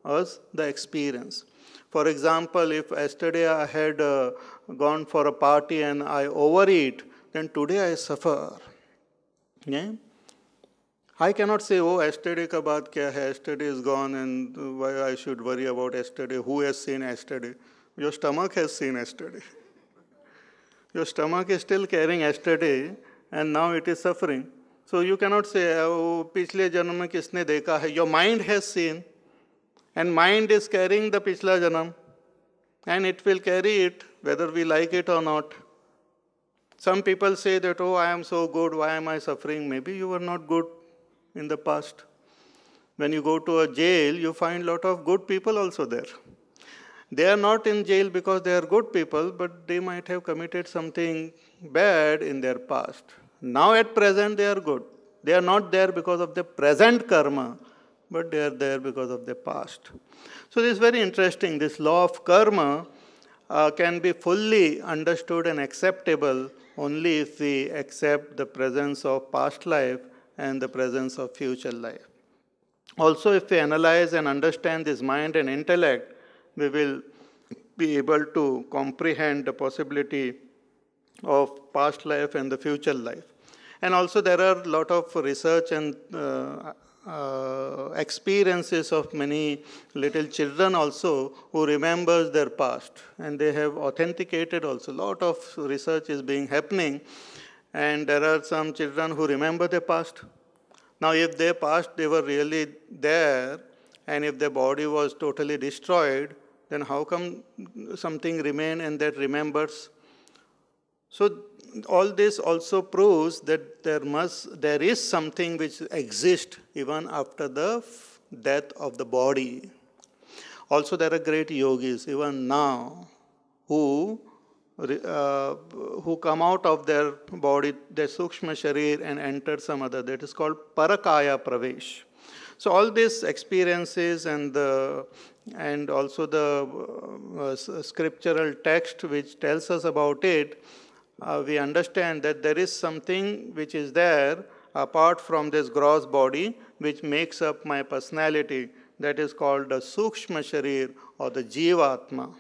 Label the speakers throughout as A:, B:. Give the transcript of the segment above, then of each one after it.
A: us the experience. For example, if yesterday I had gone for a party and I overeat, then today I suffer. Yeah? I cannot say, oh, yesterday ka baat kya hai, yesterday is gone and why I should worry about yesterday. Who has seen yesterday? Your stomach has seen yesterday. Your stomach is still carrying yesterday and now it is suffering. So you cannot say, oh, पिछले जन्म में किसने देखा है. Your mind has seen and mind is carrying the पिछला जन्म and it will carry it whether we like it or not. Some people say that, oh, I am so good, why am I suffering? Maybe you were not good in the past. When you go to a jail, you find a lot of good people also there. They are not in jail because they are good people, but they might have committed something bad in their past. Now at present they are good. They are not there because of the present karma, but they are there because of the past. So this is very interesting. This law of karma can be fully understood and acceptable only if we accept the presence of past life and the presence of future life. Also, if we analyze and understand this mind and intellect, we will be able to comprehend the possibility of past life and the future life. And also there are a lot of research and experiences of many little children also who remembers their past. And they have authenticated also. A lot of research is being happening. And there are some children who remember their past. Now if their past they were really there and if their body was totally destroyed, then how come something remain and that remembers? So all this also proves that there is something which exists even after the death of the body. Also there are great yogis even now who come out of their body, their sukshma sharir and enter some other. That is called parakaya pravesh. So all these experiences and also the scriptural text which tells us about it, we understand that there is something which is there apart from this gross body which makes up my personality. That is called the sukshma sharir or the jivatma.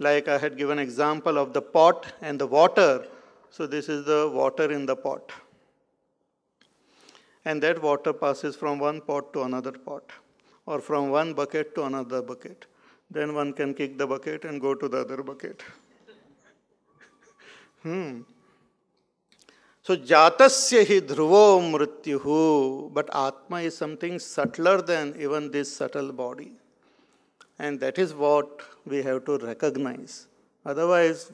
A: Like I had given example of the pot and the water. So this is the water in the pot. And that water passes from one pot to another pot or from one bucket to another bucket. Then one can kick the bucket and go to the other bucket. So jatasya hi dhruvo mrityuhu, but Atma is something subtler than even this subtle body. And that is what we have to recognize. Otherwise,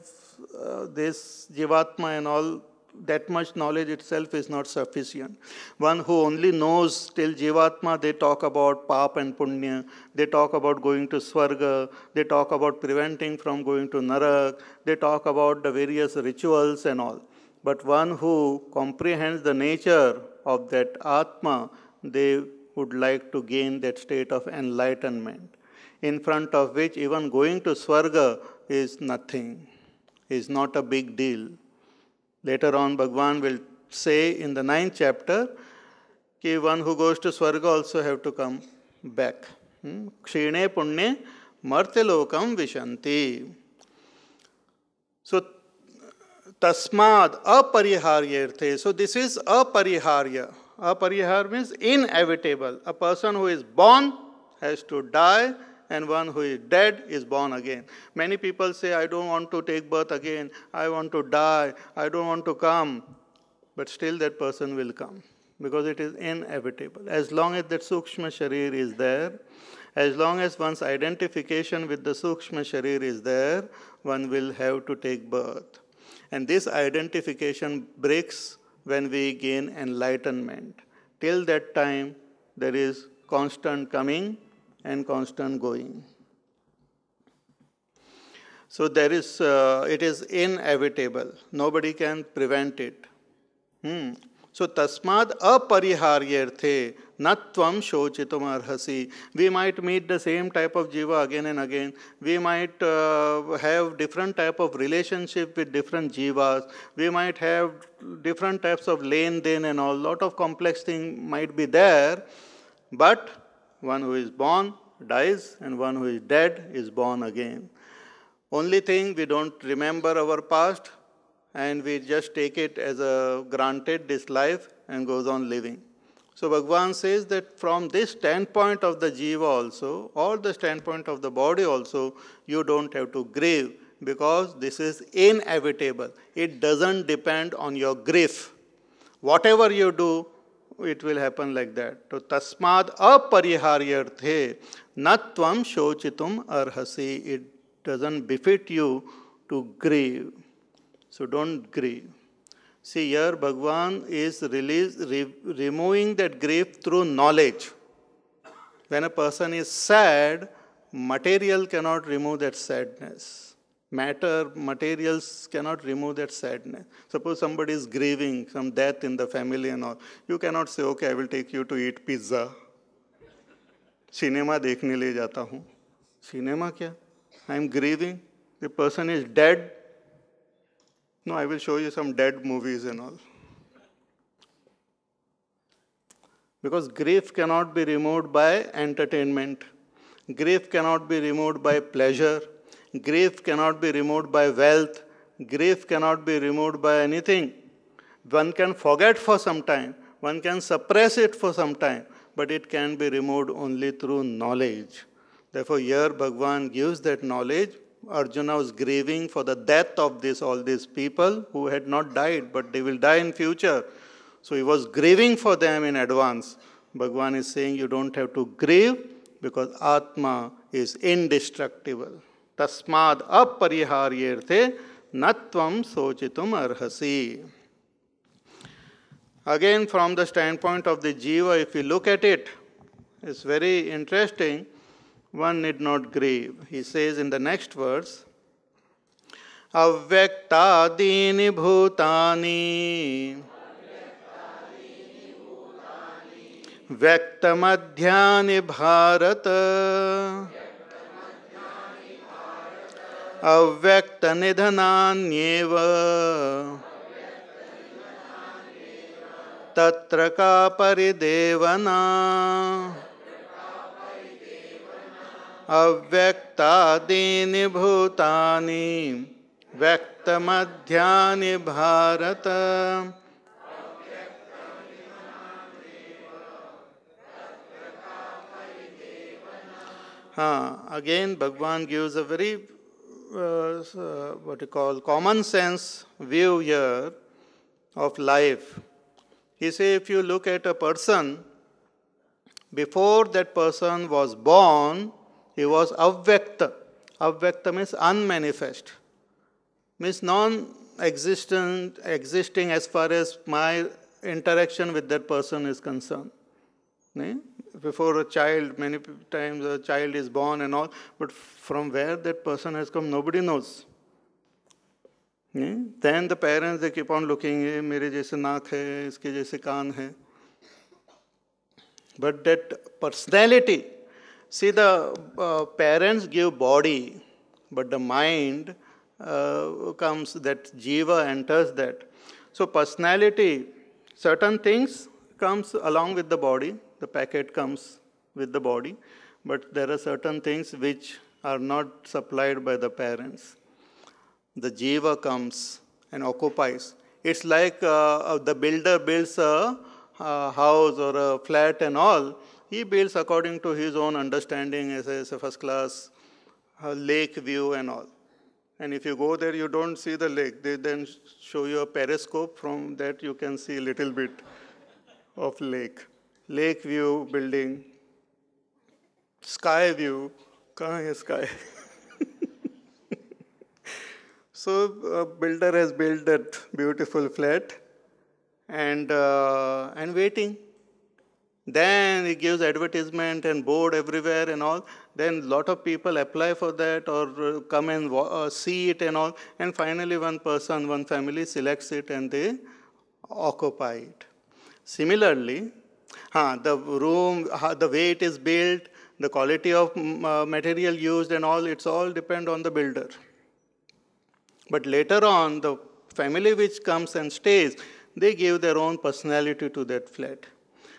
A: this Jivatma and all, that much knowledge itself is not sufficient. One who only knows till Jivatma, they talk about Pap and Punya, they talk about going to Swarga, they talk about preventing from going to Narak, they talk about the various rituals and all. But one who comprehends the nature of that Atma, they would like to gain that state of enlightenment, in front of which even going to Swarga is nothing, is not a big deal. Later on, Bhagavan will say in the 9th chapter, that one who goes to Swarga also have to come back. Kshine punye martyalokam vishanti. So, tasmad apariharyarthe. So, this is apariharya. Aparihar means inevitable. A person who is born has to die, and one who is dead is born again. Many people say, I don't want to take birth again, I want to die, I don't want to come. But still that person will come, because it is inevitable. As long as that sukshma sharir is there, as long as one's identification with the sukshma sharir is there, one will have to take birth. And this identification breaks when we gain enlightenment. Till that time, there is constant coming and constant going. So there is, it is inevitable. Nobody can prevent it. So tasmad apariharyarthe natvam shochitum arhasi. We might meet the same type of jiva again and again. We might have different type of relationship with different jivas. We might have different types of len-den and all. Lot of complex thing might be there. But One who is born dies, and one who is dead is born again. Only thing, we don't remember our past, and we just take it as a granted, this life, and goes on living. So Bhagavan says that from this standpoint of the jiva also, or the standpoint of the body also, you don't have to grieve, because this is inevitable. It doesn't depend on your grief. Whatever you do, it will happen like that. So tasmad apariharyarthe natvam shochitum arhasi. It doesn't befit you to grieve. So don't grieve. See, here Bhagavan is removing that grief through knowledge. When a person is sad, material cannot remove that sadness. Materials cannot remove that sadness. Suppose somebody is grieving some death in the family and all. You cannot say, okay, I will take you to eat pizza. Cinema देखने ले जाता हूँ. Cinema क्या? I am grieving. The person is dead. No, I will show you some dead movies and all. Because grief cannot be removed by entertainment. Grief cannot be removed by pleasure. Grief cannot be removed by wealth. Grief cannot be removed by anything. One can forget for some time. One can suppress it for some time. But it can be removed only through knowledge. Therefore, here Bhagavan gives that knowledge. Arjuna was grieving for the death of all these people who had not died, but they will die in future. So he was grieving for them in advance. Bhagavan is saying you don't have to grieve because Atma is indestructible. Tasmad apariharyarthe natvam sochitum arhasi. Again, from the standpoint of the jiva, if you look at it, it's very interesting. One need not grieve. He says in the next verse, Avyaktadini bhutani Vyaktamadhyani bharata Avyaktanidhananyeva Tatra ka paridevana Avyaktādīni bhūtāni Vyaktamadhyāni bhārata. Again, Bhagavan gives a very, common sense view here of life. He says, if you look at a person, before that person was born, he was avyakta. Avyakta means unmanifest. Means non-existent, existing as far as my interaction with that person is concerned. Before a child, many times a child is born and all, but from where that person has come, nobody knows. Then the parents, they keep on looking, mere jaise naak hai, iske jaise kaan hai. But that personality, see, the parents give body, but the mind comes, that jiva enters that. So personality, certain things comes along with the body, the packet comes with the body, but there are certain things which are not supplied by the parents. The jiva comes and occupies. It's like the builder builds a house or a flat and all. He builds according to his own understanding as a first class lake view and all. And if you go there, you don't see the lake. They then show you a periscope. From that, you can see a little bit of lake. Lake view building. Sky view. Kahan hai sky? So a builder has built that beautiful flat and waiting. Then he gives advertisement and board everywhere and all. Then a lot of people apply for that or come and see it and all. And finally one person, one family selects it and they occupy it. Similarly, the room, the way it is built, the quality of material used and all, it's all depend on the builder. But later on, the family which comes and stays, they give their own personality to that flat.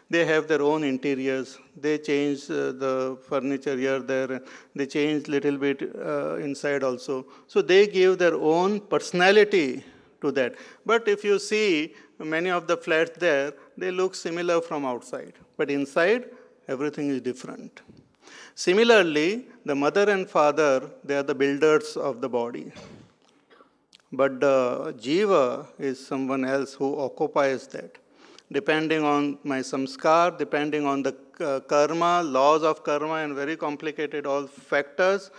A: They have their own interiors. They change the furniture here, there. They change little bit inside also. So they give their own personality to that. But if you see many of the flats there, they look similar from outside. But inside, everything is different. Similarly, the mother and father, they are the builders of the body. But the jiva is someone else who occupies that. Depending on my samskar, depending on the karma, laws of karma, and very complicated all factors,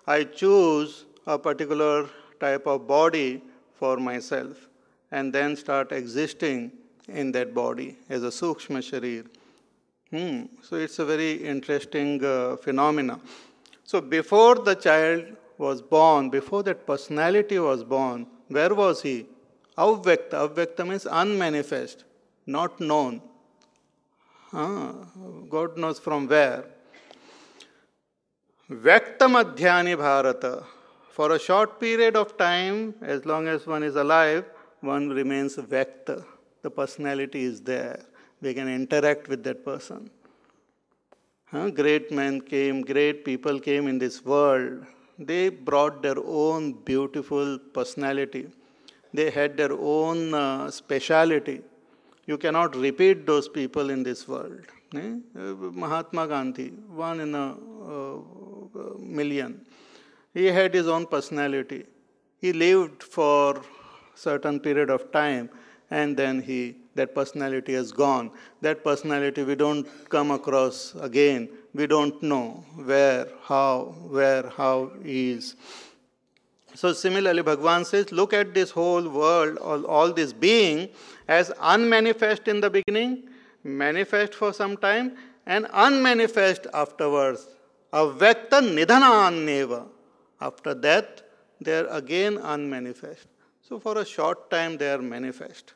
A: I choose a particular type of body for myself and then start existing in that body as a sukshma sharir. So it's a very interesting phenomena. So before the child was born, before that personality was born, where was he? Avvyakta. Avvyakta means unmanifest, not known. God knows from where. Vyaktamadhyani Bharata. For a short period of time, as long as one is alive, one remains Vyakta. The personality is there. We can interact with that person. Great men came, great people came in this world. They brought their own beautiful personality. They had their own speciality. You cannot repeat those people in this world. Mahatma Gandhi, one in a million. He had his own personality. He lived for a certain period of time, and then that personality has gone. That personality we don't come across again. We don't know where, how he is. So similarly, Bhagavan says, look at this whole world, all this being as unmanifest in the beginning, manifest for some time, and unmanifest afterwards. Avyakta nidhananneva. After that, they are again unmanifest. So for a short time, they are manifest.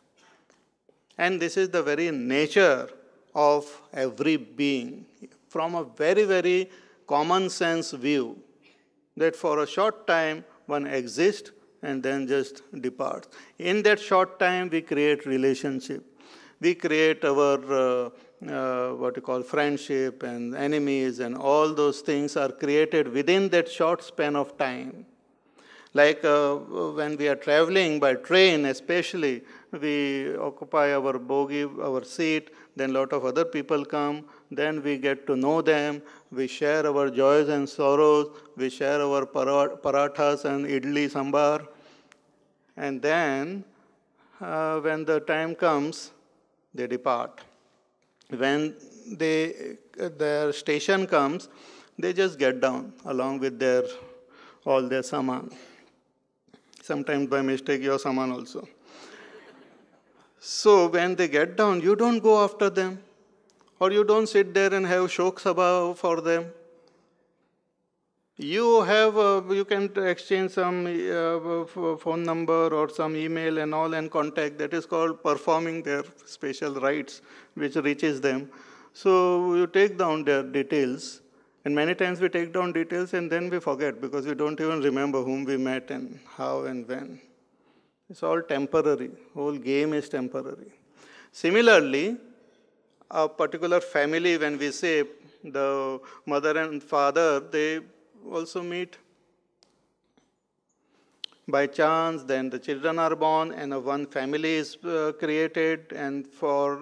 A: And this is the very nature of every being. From a very, very common sense view, that for a short time, one exists and then just departs. In that short time, we create relationship. We create our friendship and enemies, and all those things are created within that short span of time. Like when we are traveling by train especially, we occupy our bogie, our seat, then a lot of other people come, then we get to know them, we share our joys and sorrows, we share our parathas and idli sambar, and then when the time comes, they depart. When their station comes, they just get down along with all their saman. Sometimes by mistake your saman also. So when they get down, you don't go after them, or you don't sit there and have shok sabha for them. You can exchange some phone number or some email and all and contact. That is called performing their special rights, which reaches them. So you take down their details. And many times we take down details and then we forget because we don't even remember whom we met and how and when. It's all temporary. Whole game is temporary. Similarly, a particular family, when we say the mother and father, they also meet by chance, then the children are born and one family is created, and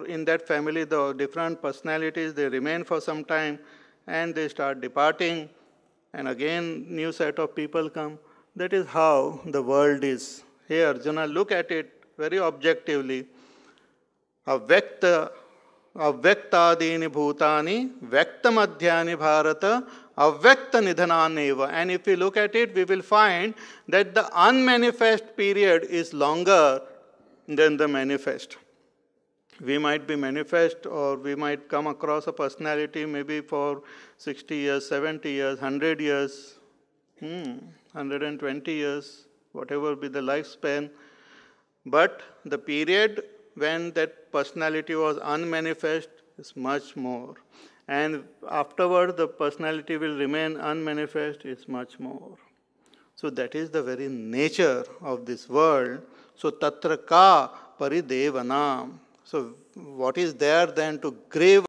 A: in that family the different personalities, they remain for some time and they start departing, and again new set of people come. That is how the world is. Here, Arjuna, look at it very objectively. Avyakta Avyaktadini bhutani, Vyaktamadhyani bharata, Avyakta nidhananeva. And if we look at it, we will find that the unmanifest period is longer than the manifest. We might be manifest, or we might come across a personality maybe for 60 years, 70 years, 100 years, 120 years, whatever be the lifespan. But the period when that personality was unmanifest is much more. And afterward, the personality will remain unmanifest is much more. So that is the very nature of this world. So tatra ka paridevanam. So what is there then to grave